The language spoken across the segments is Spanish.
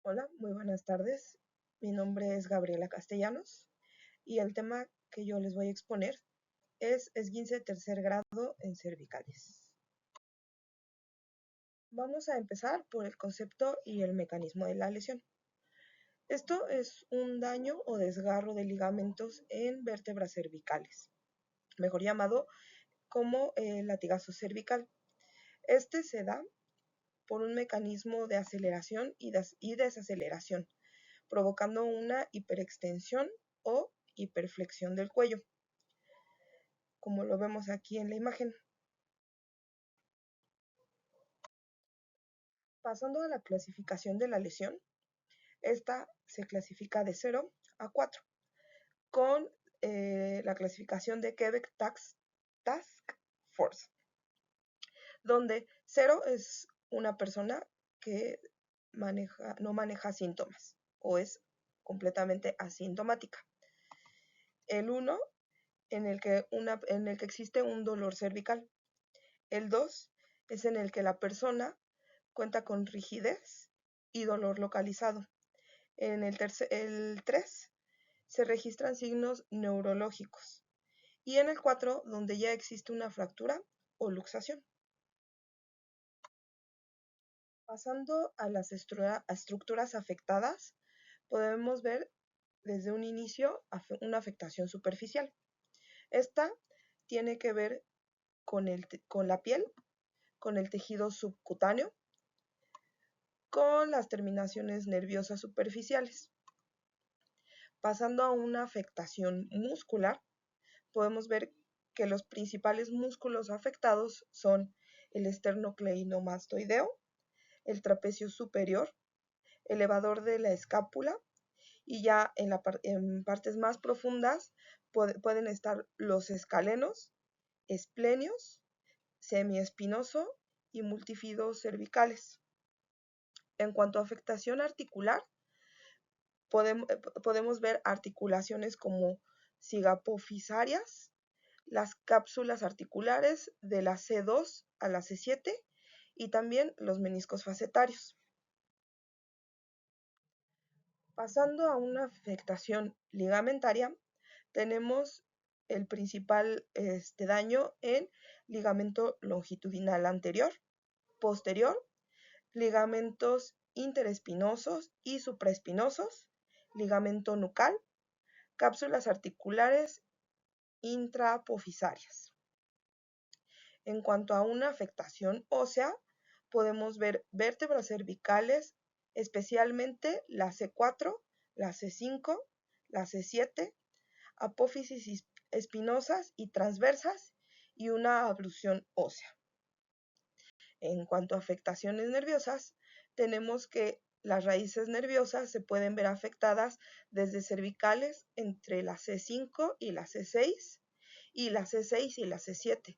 Hola, muy buenas tardes. Mi nombre es Gabriela Castellanos y el tema que yo les voy a exponer es esguince tercer grado en cervicales. Vamos a empezar por el concepto y el mecanismo de la lesión. Esto es un daño o desgarro de ligamentos en vértebras cervicales, mejor llamado como latigazo cervical. Este se da por un mecanismo de aceleración y desaceleración, provocando una hiperextensión o hiperflexión del cuello, como lo vemos aquí en la imagen. Pasando a la clasificación de la lesión, esta se clasifica de 0 a 4, con la clasificación de Quebec Task Force, donde 0 es una persona que no maneja síntomas o es completamente asintomática. El 1 en el que existe un dolor cervical. El 2 es en el que la persona cuenta con rigidez y dolor localizado. En el 3 se registran signos neurológicos. Y en el 4, donde ya existe una fractura o luxación. Pasando a las estructuras afectadas, podemos ver desde un inicio una afectación superficial. Esta tiene que ver con la piel, con el tejido subcutáneo, con las terminaciones nerviosas superficiales. Pasando a una afectación muscular, podemos ver que los principales músculos afectados son el esternocleidomastoideo, el trapecio superior, elevador de la escápula, y ya en partes más profundas pueden estar los escalenos, esplenios, semiespinoso y multífidos cervicales. En cuanto a afectación articular, podemos ver articulaciones como cigapofisarias, las cápsulas articulares de la C2 a la C7 y también los meniscos facetarios. Pasando a una afectación ligamentaria, tenemos el principal daño en ligamento longitudinal anterior, posterior, ligamentos interespinosos y supraespinosos, ligamento nucal, cápsulas articulares intraapofisarias. En cuanto a una afectación ósea, podemos ver vértebras cervicales, especialmente la C4, la C5, la C7, apófisis espinosas y transversas y una ablución ósea. En cuanto a afectaciones nerviosas, tenemos que las raíces nerviosas se pueden ver afectadas desde cervicales entre la C5 y la C6 y la C6 y la C7.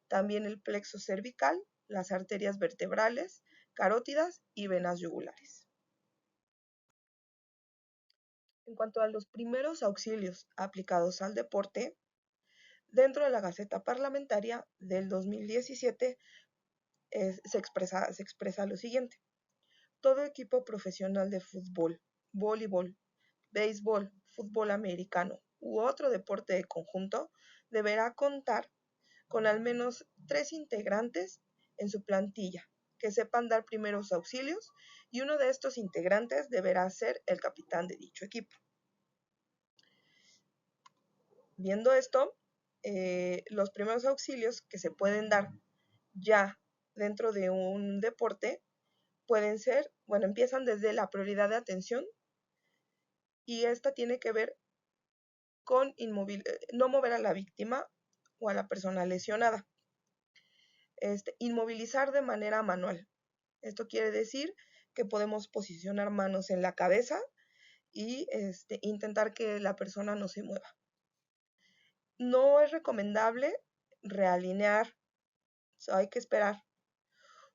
También el plexo cervical, las arterias vertebrales, carótidas y venas yugulares. En cuanto a los primeros auxilios aplicados al deporte, dentro de la Gaceta Parlamentaria del 2017 se expresa lo siguiente. Todo equipo profesional de fútbol, voleibol, béisbol, fútbol americano u otro deporte de conjunto deberá contar con al menos 3 integrantes en su plantilla que sepan dar primeros auxilios y uno de estos integrantes deberá ser el capitán de dicho equipo. Viendo esto, los primeros auxilios que se pueden dar ya dentro de un deporte pueden ser, empiezan desde la prioridad de atención y esta tiene que ver con no mover a la víctima o a la persona lesionada. Inmovilizar de manera manual. Esto quiere decir que podemos posicionar manos en la cabeza y intentar que la persona no se mueva. No es recomendable realinear, hay que esperar.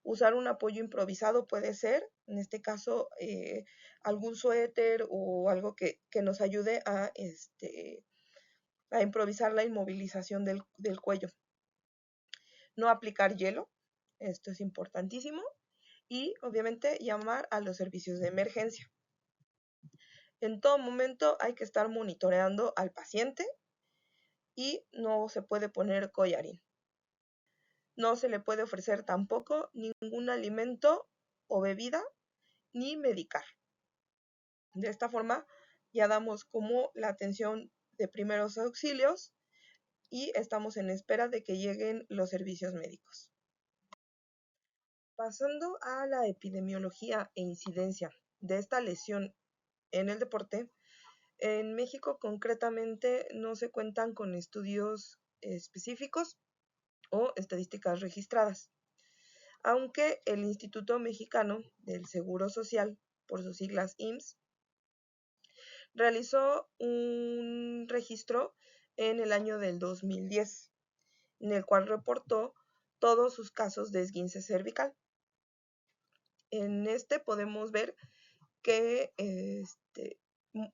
Usar un apoyo improvisado puede ser, en este caso, algún suéter o algo que nos ayude a improvisar la inmovilización del cuello. No aplicar hielo, esto es importantísimo. Y obviamente llamar a los servicios de emergencia. En todo momento hay que estar monitoreando al paciente y no se puede poner collarín. No se le puede ofrecer tampoco ningún alimento o bebida ni medicar. De esta forma ya damos como la atención de primeros auxilios y estamos en espera de que lleguen los servicios médicos. Pasando a la epidemiología e incidencia de esta lesión en el deporte, en México concretamente no se cuentan con estudios específicos o estadísticas registradas, aunque el Instituto Mexicano del Seguro Social, por sus siglas IMSS, realizó un registro en el año del 2010, en el cual reportó todos sus casos de esguince cervical. En este podemos ver que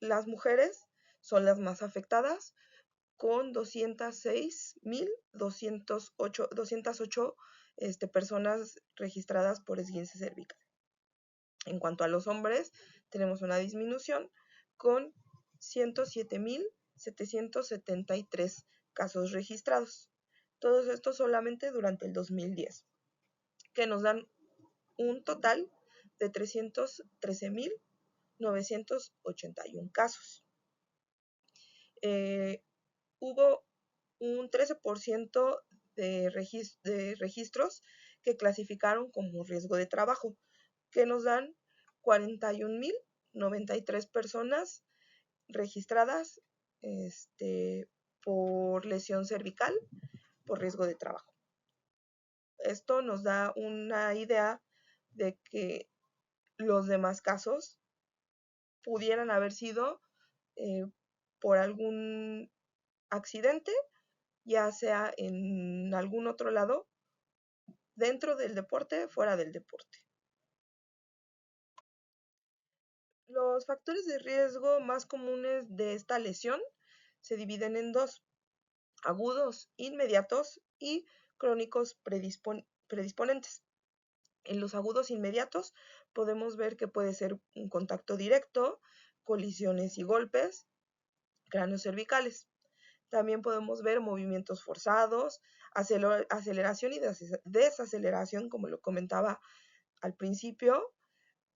las mujeres son las más afectadas, con 206.208 personas registradas por esguince cervical. En cuanto a los hombres, tenemos una disminución con 107.773 casos registrados. Todos estos solamente durante el 2010, que nos dan un total de 313.981 casos. Hubo un 13% de registros que clasificaron como riesgo de trabajo, que nos dan 41.093 personas registradas por lesión cervical por riesgo de trabajo. Esto nos da una idea de que los demás casos pudieran haber sido por algún accidente, ya sea en algún otro lado, dentro del deporte, fuera del deporte. Los factores de riesgo más comunes de esta lesión se dividen en dos: agudos inmediatos y crónicos predisponentes. En los agudos inmediatos podemos ver que puede ser un contacto directo, colisiones y golpes craneocervicales. También podemos ver movimientos forzados, aceleración y desaceleración, como lo comentaba al principio,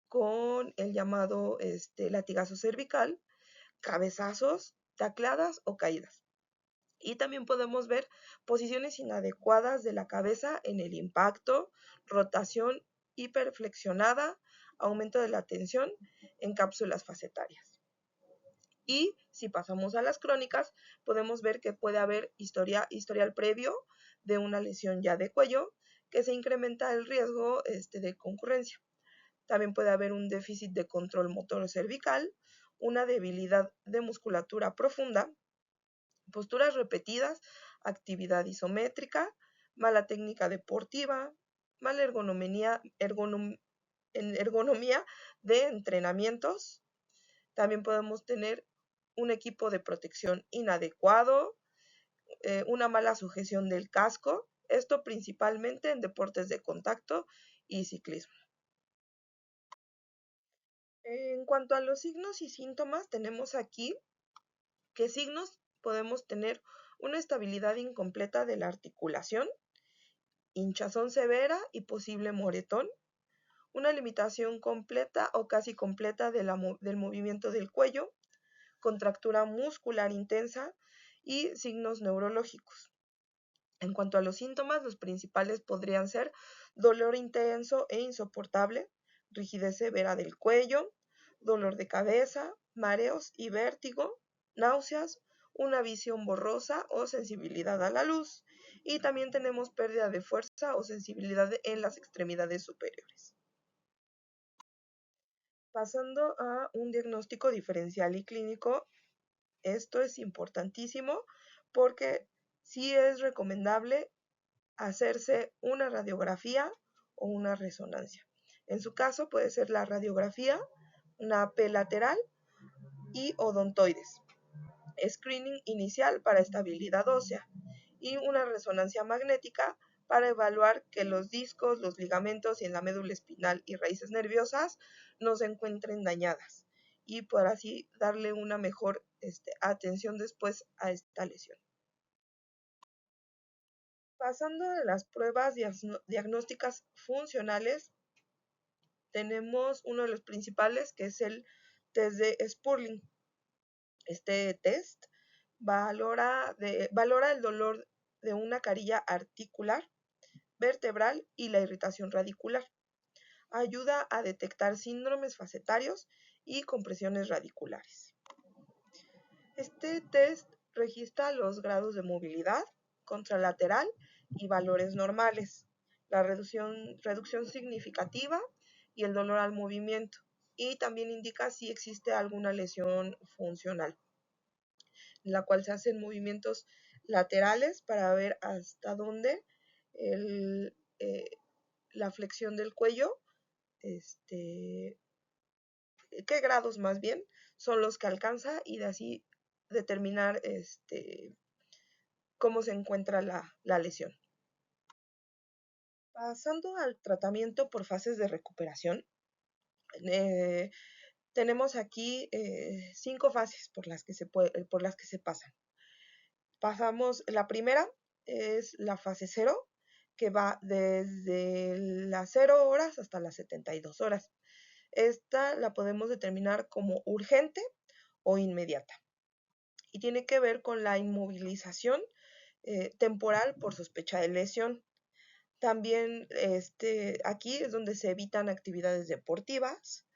con el llamado latigazo cervical, cabezazos, tacleadas o caídas. Y también podemos ver posiciones inadecuadas de la cabeza en el impacto, rotación hiperflexionada, aumento de la tensión en cápsulas facetarias. Y si pasamos a las crónicas, podemos ver que puede haber historial previo de una lesión ya de cuello, que se incrementa el riesgo de concurrencia. También puede haber un déficit de control motor cervical, una debilidad de musculatura profunda, posturas repetidas, actividad isométrica, mala técnica deportiva, mala ergonomía de entrenamientos. También podemos tener un equipo de protección inadecuado, una mala sujeción del casco, esto principalmente en deportes de contacto y ciclismo. En cuanto a los signos y síntomas, tenemos aquí que signos podemos tener: una estabilidad incompleta de la articulación, hinchazón severa y posible moretón, una limitación completa o casi completa del movimiento del cuello, contractura muscular intensa y signos neurológicos. En cuanto a los síntomas, los principales podrían ser dolor intenso e insoportable, rigidez severa del cuello, dolor de cabeza, mareos y vértigo, náuseas, una visión borrosa o sensibilidad a la luz, y también tenemos pérdida de fuerza o sensibilidad en las extremidades superiores. Pasando a un diagnóstico diferencial y clínico, esto es importantísimo porque sí es recomendable hacerse una radiografía o una resonancia. En su caso puede ser la radiografía, una P lateral y odontoides, screening inicial para estabilidad ósea, y una resonancia magnética para evaluar que los discos, los ligamentos y en la médula espinal y raíces nerviosas no se encuentren dañadas y poder así darle una mejor atención después a esta lesión. Pasando de las pruebas diagnósticas funcionales, tenemos uno de los principales, que es el test de Spurling. Este test valora el dolor de una carilla articular, vertebral y la irritación radicular. Ayuda a detectar síndromes facetarios y compresiones radiculares. Este test registra los grados de movilidad, contralateral y valores normales, la reducción significativa y el dolor al movimiento, y también indica si existe alguna lesión funcional, en la cual se hacen movimientos laterales para ver hasta dónde la flexión del cuello, qué grados más bien son los que alcanza, y de así determinar cómo se encuentra la lesión. Pasando al tratamiento por fases de recuperación, tenemos aquí 5 fases por las que se pasan. La primera es la fase 0, que va desde las 0 horas hasta las 72 horas. Esta la podemos determinar como urgente o inmediata, y tiene que ver con la inmovilización temporal por sospecha de lesión. También aquí es donde se evitan actividades deportivas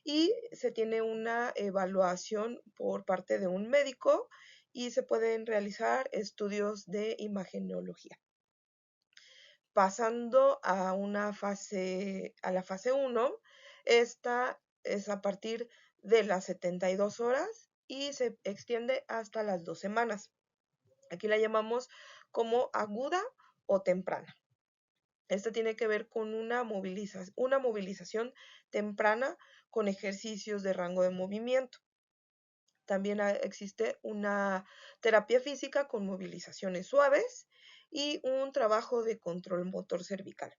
y se tiene una evaluación por parte de un médico y se pueden realizar estudios de imagenología. Pasando a la fase 1, esta es a partir de las 72 horas y se extiende hasta las 2 semanas. Aquí la llamamos como aguda o temprana. Esta tiene que ver con una movilización temprana con ejercicios de rango de movimiento. También existe una terapia física con movilizaciones suaves y un trabajo de control motor cervical.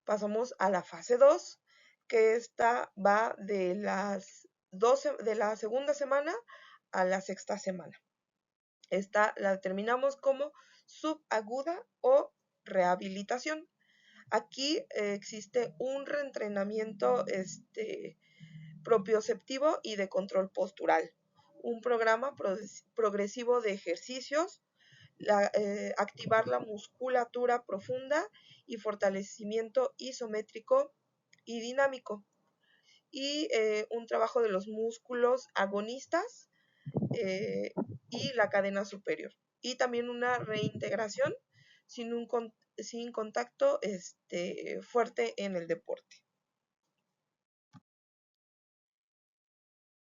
Pasamos a la fase 2, que esta va de la segunda semana a la sexta semana. Esta la determinamos como subaguda o rehabilitación. Aquí existe un reentrenamiento propioceptivo y de control postural, un programa progresivo de ejercicios, activar la musculatura profunda y fortalecimiento isométrico y dinámico, y un trabajo de los músculos agonistas y la cadena superior, y también una reintegración sin contacto fuerte en el deporte.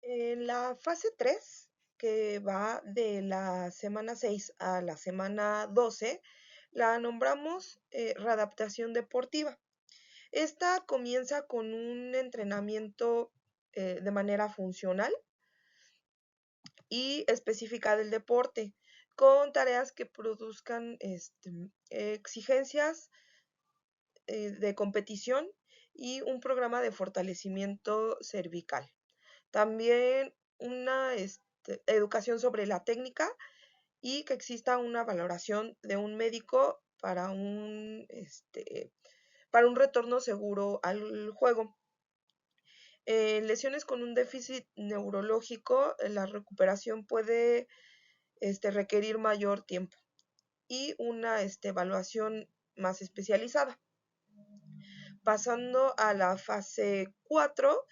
En la fase 3, que va de la semana 6 a la semana 12, la nombramos readaptación deportiva. Esta comienza con un entrenamiento de manera funcional y específica del deporte, con tareas que produzcan exigencias de competición y un programa de fortalecimiento cervical. También una educación sobre la técnica y que exista una valoración de un médico para un retorno seguro al juego. Lesiones con un déficit neurológico, la recuperación puede requerir mayor tiempo y una evaluación más especializada. Pasando a la fase 4,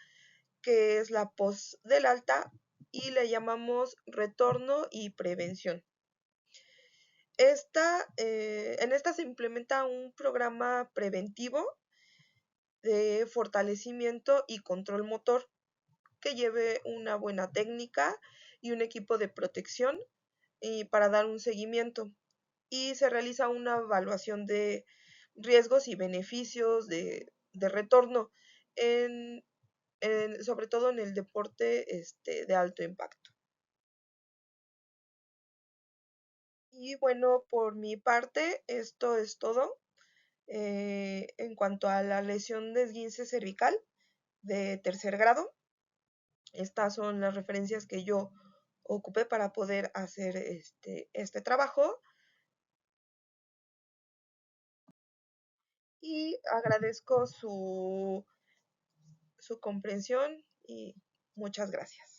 que es la post del alta, y le llamamos retorno y prevención. En esta se implementa un programa preventivo de fortalecimiento y control motor que lleve una buena técnica y un equipo de protección para dar un seguimiento, y se realiza una evaluación de riesgos y beneficios de retorno, sobre todo en el deporte de alto impacto. Y bueno, por mi parte, esto es todo en cuanto a la lesión de esguince cervical de tercer grado. Estas son las referencias que yo ocupé para poder hacer este trabajo y agradezco su comprensión y muchas gracias.